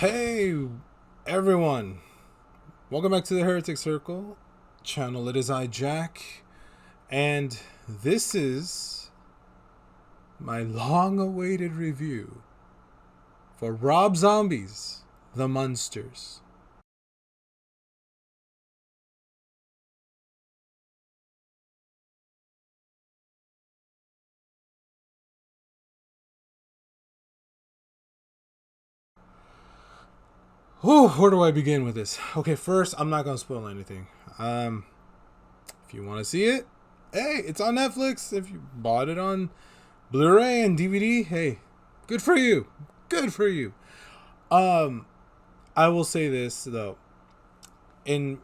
Hey, everyone. Welcome back to the Heretic Circle channel. It is I, Jack, and this is my long-awaited review for Rob Zombie's The Munsters. Where do I begin with this? Okay, first, I'm not gonna spoil anything. If you want to see it, hey, it's on Netflix. If you bought it on Blu-ray and DVD, hey, good for you. Good for you. Um, I will say this though, in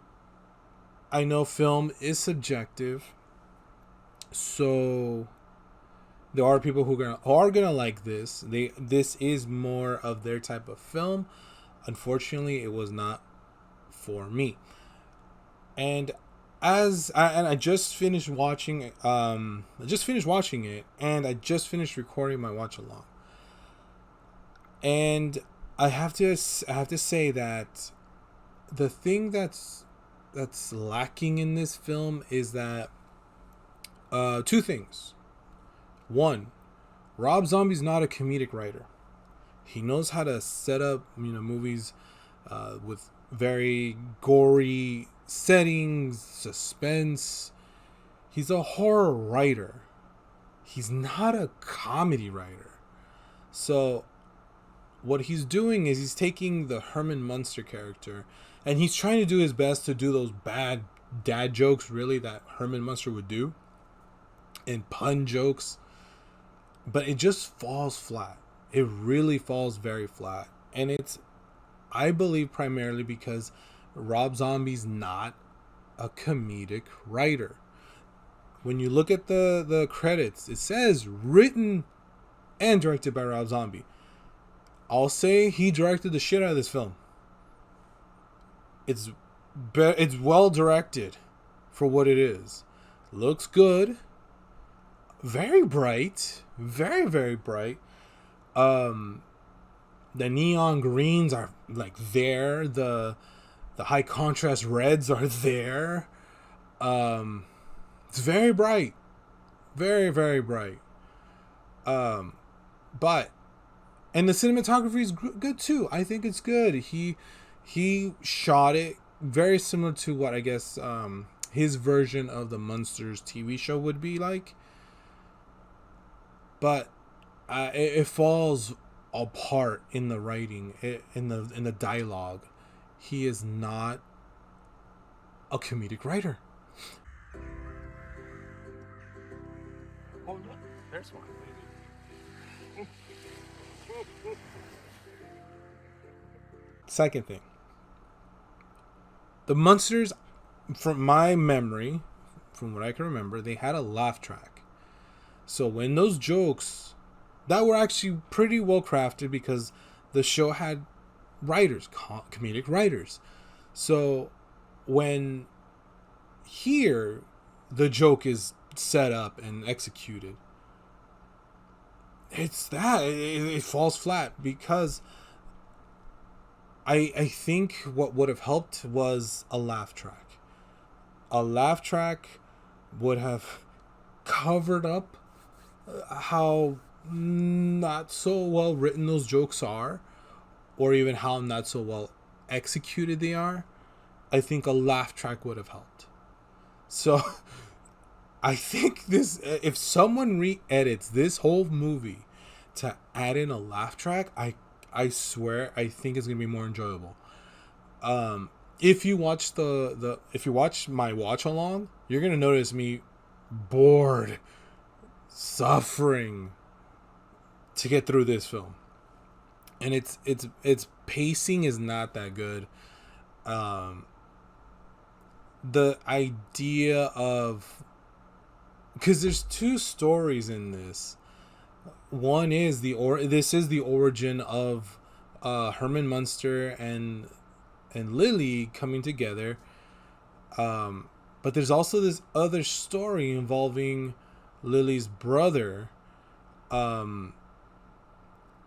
I know film is subjective, so there are people who are gonna like this. This is more of their type of film. Unfortunately, it was not for me. And I just finished watching, it, and I just finished recording my watch along. And I have to say that the thing that's lacking in this film is that two things. One, Rob Zombie's not a comedic writer. He knows how to set up, movies with very gory settings, suspense. He's a horror writer. He's not a comedy writer. So what he's doing is he's taking the Herman Munster character and he's trying to do his best to do those bad dad jokes really that Herman Munster would do and pun jokes, but it just falls flat. It really falls very flat. And it's, I believe, primarily because Rob Zombie's not a comedic writer. When you look at the credits, it says written and directed by Rob Zombie. I'll say he directed the shit out of this film. It's well directed for what it is. Looks good. Very bright. Very, very bright. The neon greens are like there. The high contrast reds are there. It's very bright. Very, very bright. But and the cinematography is good too. I think it's good. He shot it very similar to what I guess his version of the Munsters TV show would be like. But it falls apart in the writing, in the dialogue. He is not a comedic writer. Oh, look, there's one. Second thing, the Munsters, from my memory, from what I can remember, they had a laugh track. So when those jokes that were actually pretty well crafted because the show had writers, comedic writers. So when here the joke is set up and executed, it falls flat because I think what would have helped was a laugh track. A laugh track would have covered up how not so well written those jokes are, or even how not so well executed they are. I think a laugh track would have helped. So I think this, if someone re-edits this whole movie to add in a laugh track, I swear I think it's gonna be more enjoyable. If you watch if you watch my watch along, you're gonna notice me bored, suffering to get through this film, and its pacing is not that good. The idea of, because there's two stories in this. One is this is the origin of Herman Munster and Lily coming together. But there's also this other story involving Lily's brother.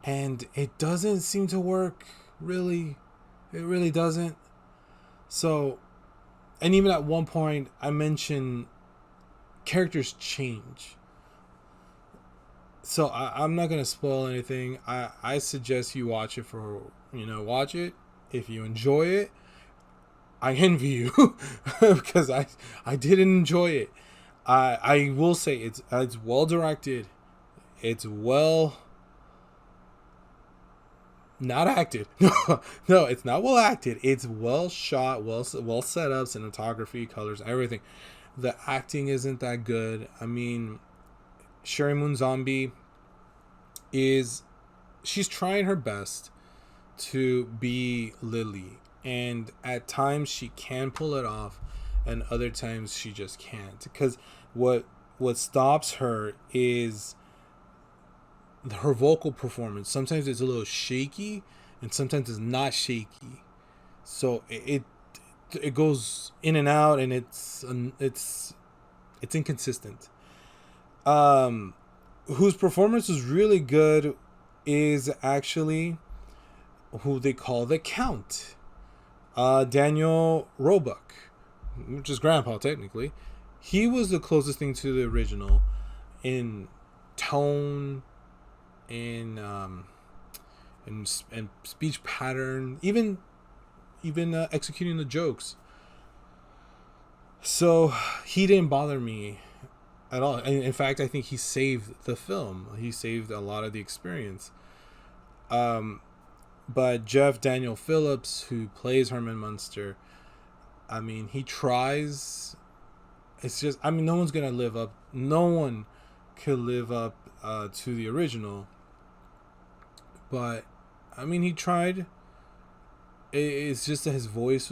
And it doesn't seem to work Really? It really doesn't. So, and even at one point, I mentioned characters change. So I'm not gonna spoil anything. I suggest you watch it for watch it if you enjoy it. I envy you because I didn't enjoy it. I will say it's well directed. It's well not acted. No, it's not well acted. It's well shot, well set up, cinematography, colors, everything. The acting isn't that good. I mean, Sherry Moon Zombie she's trying her best to be Lily, and at times she can pull it off, and other times she just can't. Because what stops her is her vocal performance. Sometimes it's a little shaky, and sometimes it's not shaky. So it goes in and out, and it's inconsistent. Whose performance was really good is actually who they call the Count, Daniel Roebuck, which is Grandpa technically. He was the closest thing to the original in tone, in speech pattern, even executing the jokes. So he didn't bother me at all. In fact, I think he saved the film. He saved a lot of the experience. But Jeff Daniel Phillips, who plays Herman Munster, I mean, he tries. It's just, I mean, no one could live up to the original. But, I mean, he tried. It's just that his voice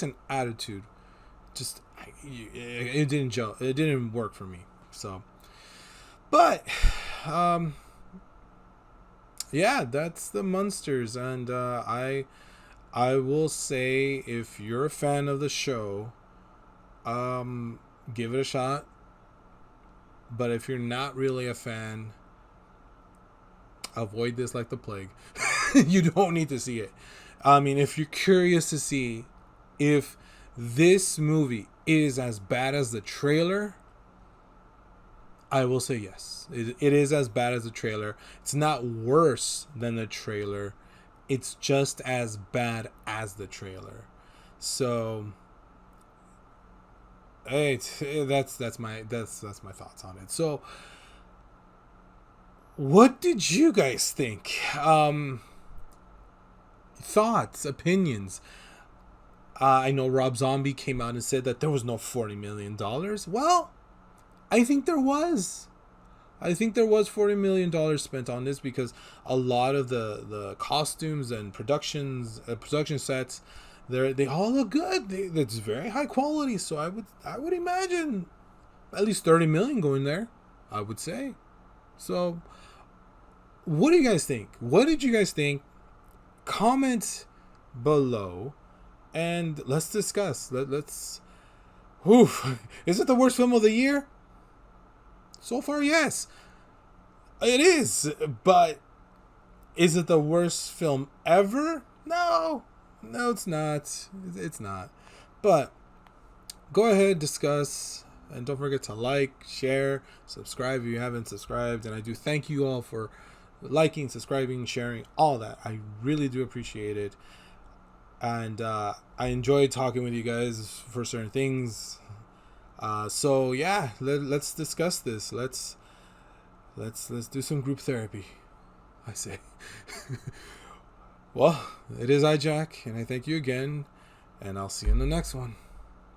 and attitude just, it didn't gel. It didn't work for me. So, but, yeah, that's the Munsters. And I will say, if you're a fan of the show, give it a shot. But if you're not really a fan, avoid this like the plague. You don't need to see it. I mean, if you're curious to see if this movie is as bad as the trailer, I will say yes. It is as bad as the trailer. It's not worse than the trailer. It's just as bad as the trailer. So, hey, that's my thoughts on it. So, what did you guys think? Thoughts, opinions. I know Rob Zombie came out and said that there was no $40 million. Well, I think there was. I think there was $40 million spent on this, because a lot of the costumes and production sets, they all look good. It's very high quality. So I would imagine at least 30 million going there, I would say. So, what do you guys think? What did you guys think? Comment below, and let's discuss. Let's. Is it the worst film of the year? So far, yes, it is. But is it the worst film ever? No, it's not. It's not. But go ahead, discuss, and don't forget to like, share, subscribe if you haven't subscribed. And I do thank you all for liking, subscribing, sharing, all that. I really do appreciate it. And I enjoy talking with you guys for certain things. So yeah, let's discuss this. Let's do some group therapy, I say. Well, it is I, Jack, and I thank you again, and I'll see you in the next one.